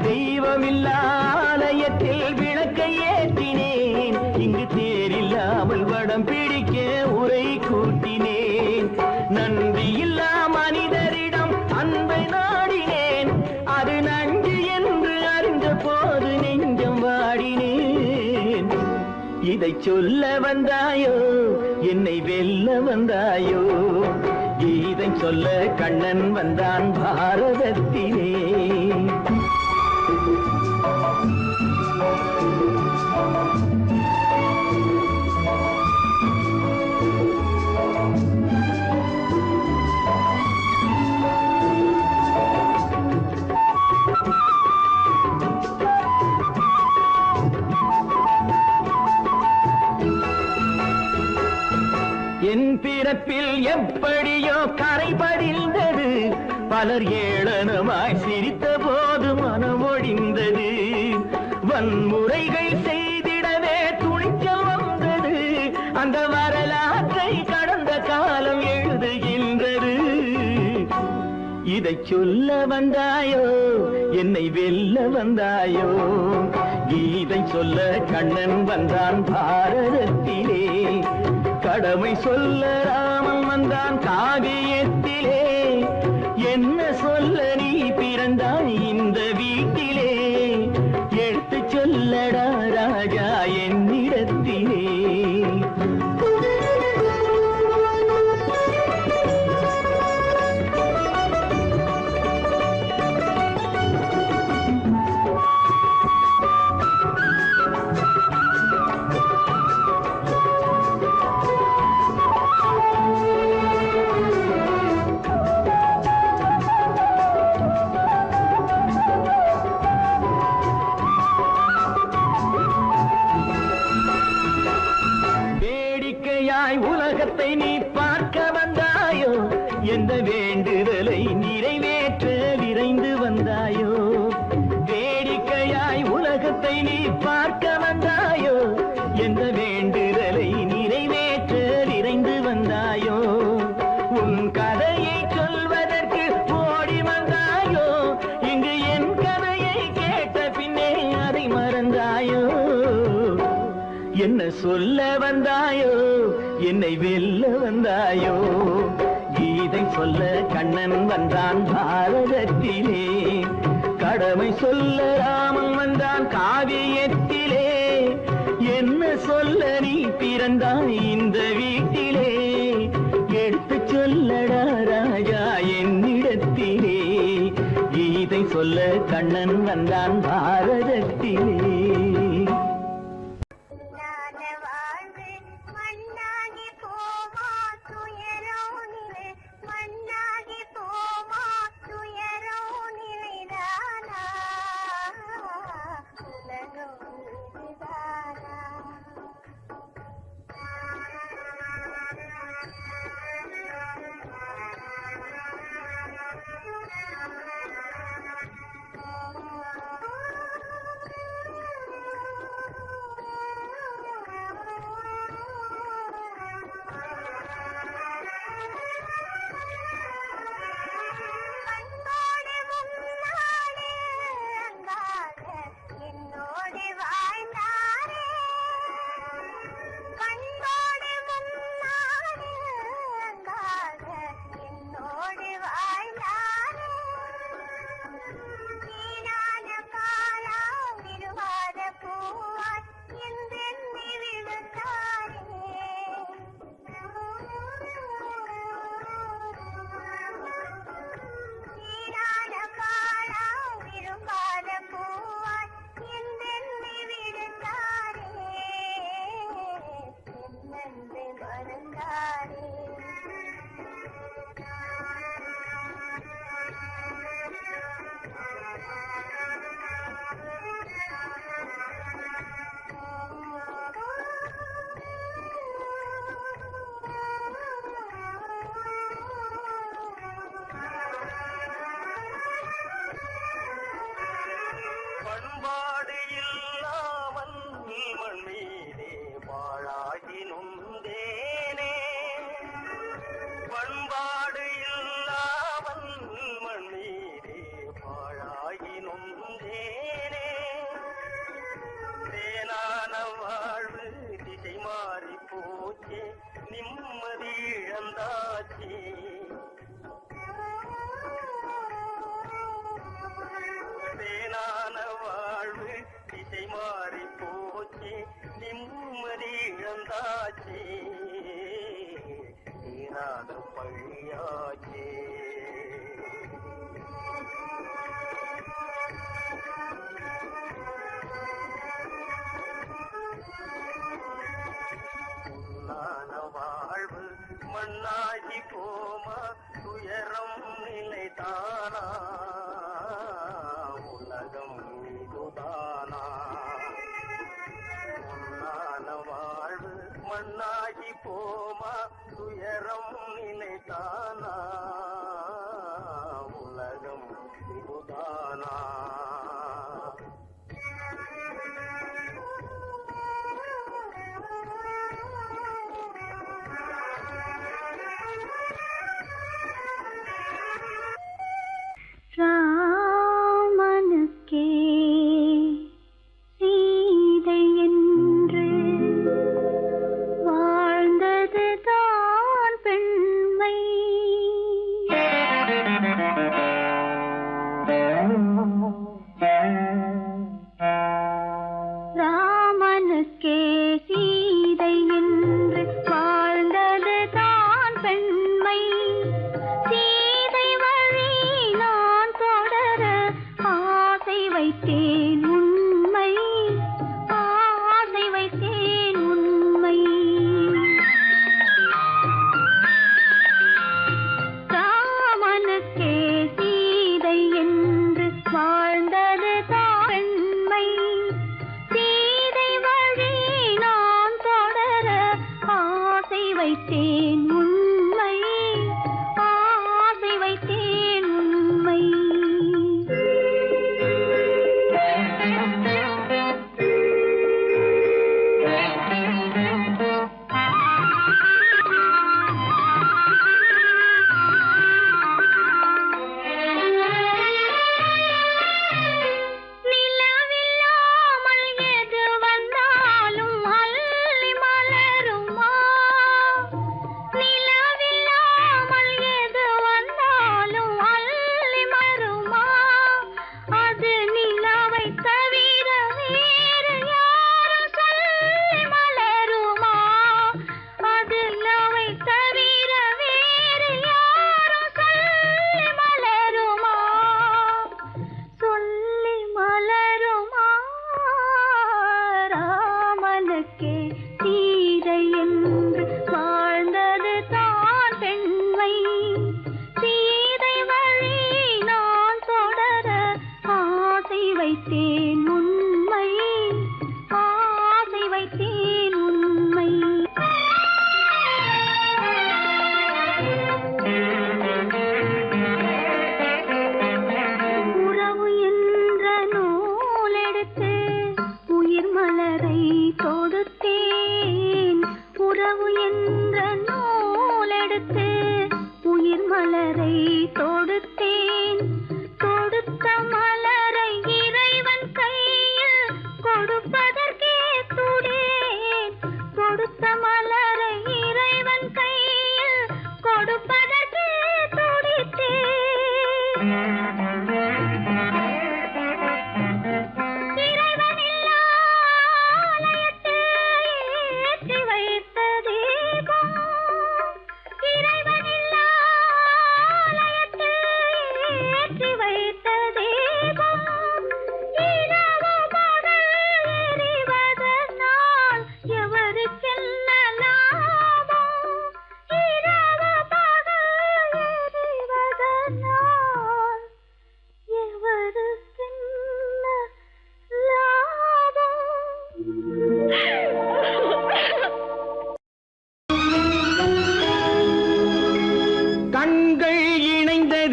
தெய்வமில்லா ஆலயத்தில் விளக்கை ஏற்றினேன், இங்கு தேரில்லாமல் வடம் பிடிக்க உரை கூட்டினேன். நன்றியில்லா மனிதரிடம் அன்பை நாடினேன், அது நன்றி என்று அறிந்த போது நெஞ்சம் வாடினேன். இதை சொல்ல வந்தாயோ, என்னை வெல்ல வந்தாயோ? கீதை சொல்ல கண்ணன் வந்தான் பாரதத்திலே. என் பிறப்பில் எப்படியோ கரை படிந்தது, பலர் ஏளனமாய் சிரித்த போது மனமொழிந்தது. வன்முறைகள் செய்திடவே துணிச்சல் வந்தது, அந்த வரலாற்றை கடந்த காலம் எழுதுகின்றது. இதை சொல்ல வந்தாயோ, என்னை வெல்ல வந்தாயோ? கீதை சொல்ல கண்ணன் வந்தான் பாரதத்திலே. கடமை சொல்ல ராமன் வந்தான் காவியத்திலே. என்ன சொல்ல நீ பிறந்தாய் இந்த வீட்டிலே, எடுத்து சொல்லடா ராஜா என்னிடத்திலே. என்ன சொல்ல வந்தாயோ என்னை வெல்ல வந்தாயோ கீதை சொல்ல கண்ணன் வந்தான் பாரதத்திலே கடமை சொல்ல ராமன் வந்தான் காவியத்திலே என்ன சொல்ல நீ பிறந்தாய் இந்த வீட்டிலே எடுத்து சொல்லடா ராஜா என்னிடத்திலே கீதை சொல்ல கண்ணன் வந்தான் பாரதத்திலே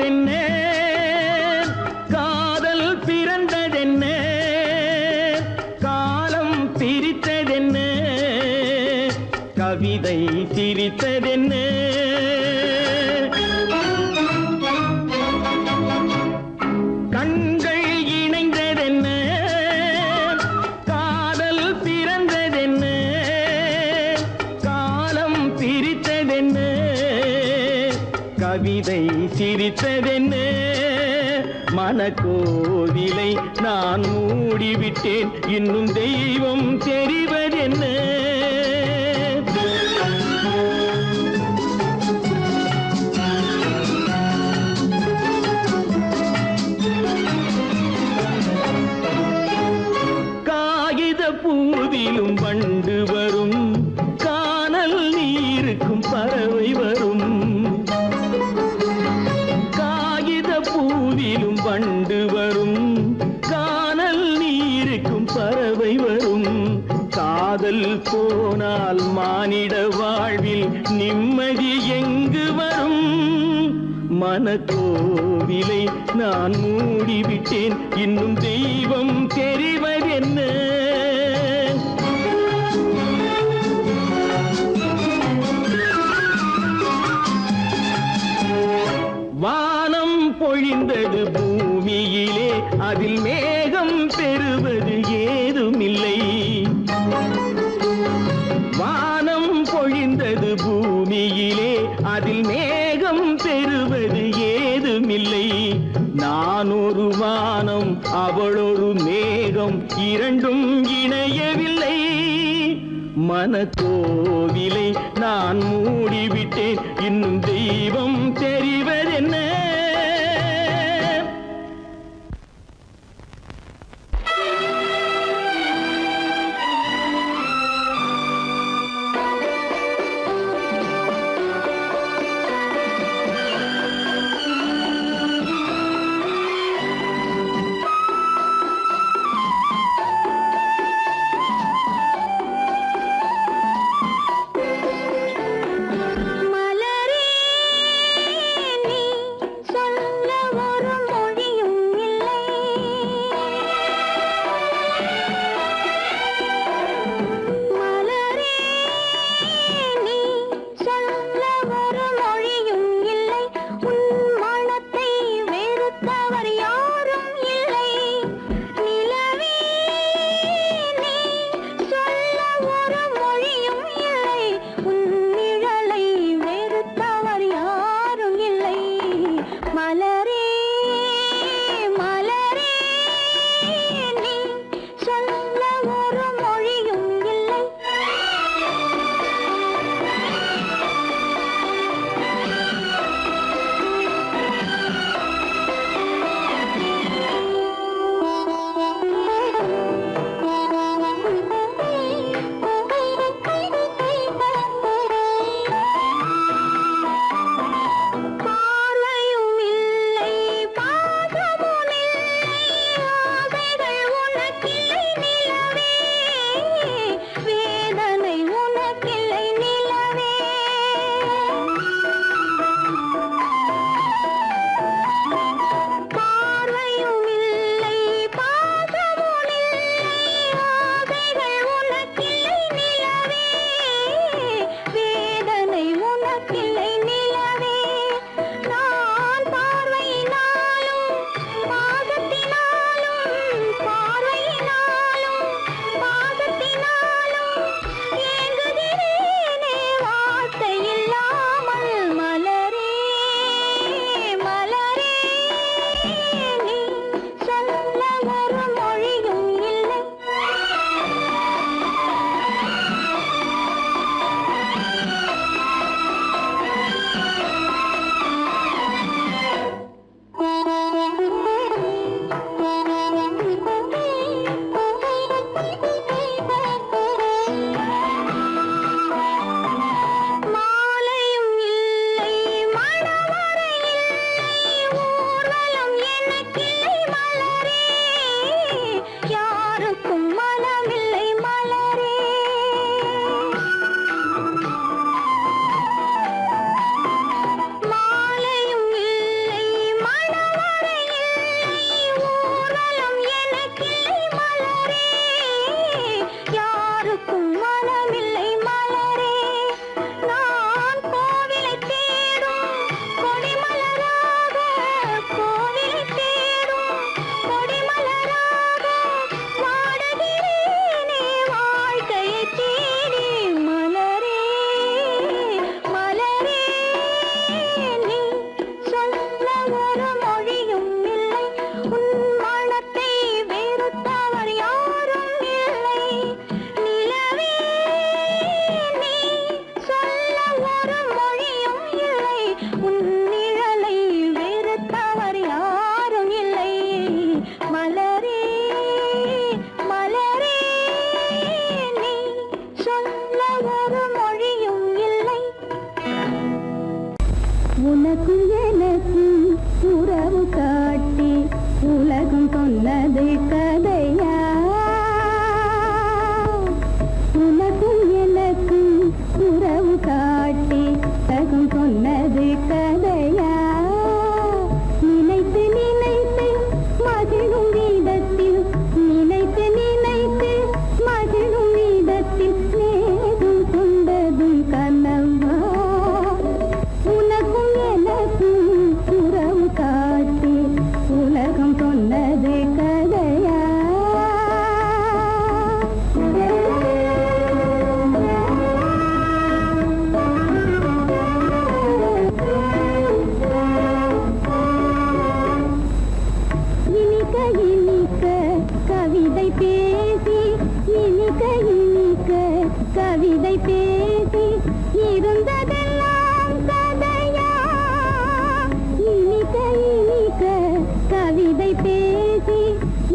பிறந்ததென்ன காதல் பிறந்ததென்ன காலம் பிரித்ததென்ன கவிதை சிரித்ததென்ன கண்கள் இணைந்ததென்ன காதல் பிறந்ததென்ன காலம் பிரித்ததென்ன கவிதை சிரித்ததென்ன மனக்கோவிலை நான் மூடிவிட்டேன் இன்னும் தெய்வம் தெரிவதென்ன காகித பூவிலும் வண்டு வரும் கானல் நீருக்கும் பறவை வரும் காகித பூவிலும் வண்டு வரும் கானல் நீருக்கும் பறவை வரும் காதல் போனால் மானிட வாழ்வில் நிம்மதி எங்கு வரும் மனக்கோவிலை நான் மூடிவிட்டேன் இன்னும் தெய்வம் தெரிவதென்ன வானம் பொழிந்தது பூமியிலே அதில் மேகம் பெறுவது ஏதுமில்லை வானம் பொழிந்தது பூமியிலே அதில் மேகம் பெறுவது ஏதுமில்லை நான் ஒரு வானம் அவளொரு மேகம் இரண்டும் இணையவில்லை மனக்கோவிலை நான் மூடிவிட்டேன் இன்னும் தெய்வம் தெரிவதென்ன மலரே நீ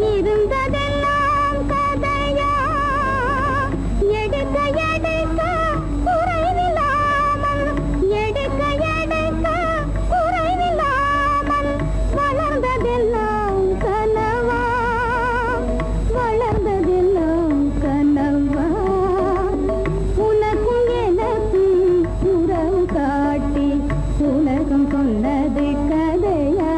இருந்ததெல்லாம் கதையா எடுக்க எடுக்க குறைவில்லாமல் எடுக்க எடுக்க குறைவில்லாமல் வளர்ந்ததெல்லாம் கனவா வளர்ந்ததெல்லாம் கனவா உனக்கும் எனக்கும் உறவு காட்டி உலகம் சொன்னது கதையா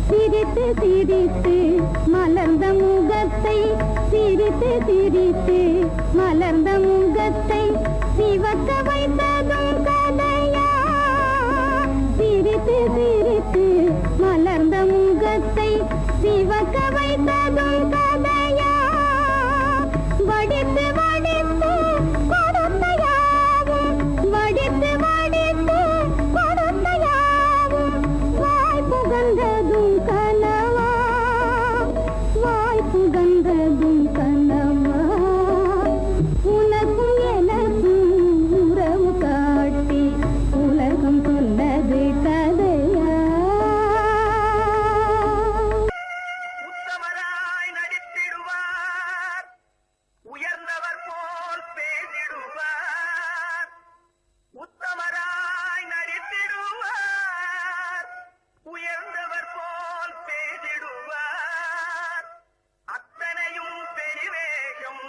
சிரித்து சிரித்து மலர்ந்த முகத்தை சிரித்து சிரித்து மலர்ந்த முகத்தை சிவக்க வைத்ததும் கதையா சிரித்து சிரித்து மலர்ந்த முகத்தை சிவக்க வைத்ததும் கதையா வடித்து வடித்து கொடுத்தையாவும் வடித்து வடித்து கொடுத்தையாவும் வாய் புகழ்ந்ததும் கனவா வாய் புகழ்ந்ததும் கனவா உனக்கும் எனக்கும் உறவு காட்டி உலகம் சொன்னது கதையா உத்தமராய் நடித்திடுவார் உயர்ந்தவர் போல் பேசிடுவார் உத்தமராய் நடித்திடுவார் உயர்ந்தவர் போல் பேசிடுவார் அத்தனையும் பெருவேகம்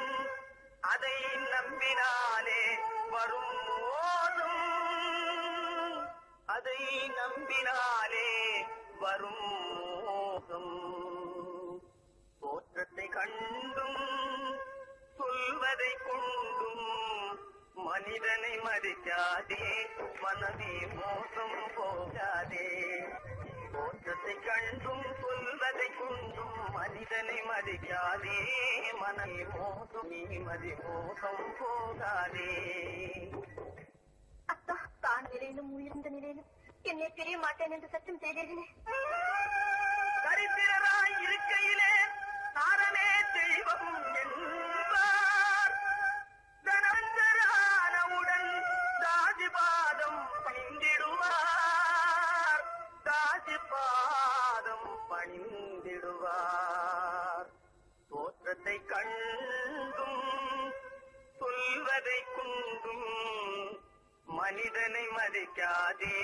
அதை நம்பினாலே வரும் மோசம் அதை நம்பினாலே வரும் மோசம் தோற்றத்தை கண்டும் சொல்வதை கொண்டும் மனிதனை மதிக்காதே மனமே மோசம் போகாதே தோற்றத்தை கண்டும் சொல்வதை கொண்டும் மனிதனை மதிக்காதே மனமே மோசம் நீ மதி மோசம் போகாதே அத்தா தான் நிலையிலும் உயர்ந்த நிலையிலும் என்னை பிரிய மாட்டேன் என்று சத்தியம் செய்தேனே தரித்திரராய் இருக்கையிலே தாரமே தெய்வம் என்பார் தனந்தரானவுடன் தாஜிபாதம் பணிந்திடுவார் தாஜிபாதம் பணிந்திடுவார் தோற்றத்தை கண்டும் சொல்வதை கொண்டும் மனிதனை மதிக்காதே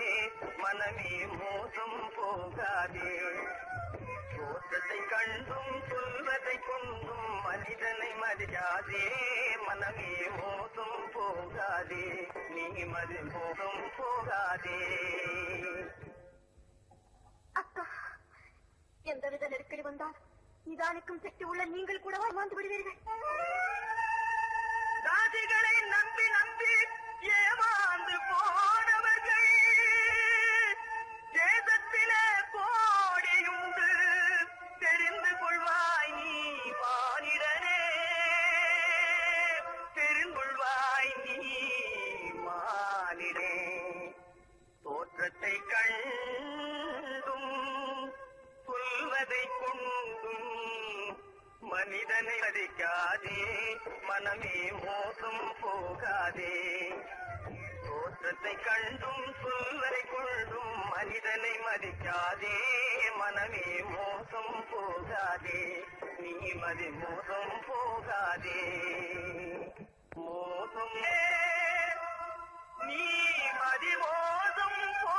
மனமே மோசம் போகாதே தோற்றத்தை கண்டும் சொல்வதை கொண்டும் மனிதனை மதிக்காதே மனமே மோசம் போகாதே நீ மதி மோசம் போகாதே அக்கா எந்தவித நெருக்கடி வந்தால் நிதானிக்கும் சக்தி உள்ள நீங்கள் கூட வாழ்ந்து விடுவீர்கள் ராஜிகளை நம்பி நம்பி ஏமாந்து போனவர்கள் தேசத்திலே கோடியுண்டு தெரிந்து கொள்வாய் நீ மானிடனே தெரிந்து கொள்வாய் நீ மானிடே தோற்றத்தை கண்டும் சொல்வதை கொண்டும் மனிதனை மதிக்காதே மனமே மோசம் போகாதே தோற்றத்தை கண்டும் சொல்வதை கொண்டும் மனிதனை மதிக்காதே மனமே மோசம் போகாதே நீ மதி மோசம் போகாதே மோசம் நீ மதி மோசம் போ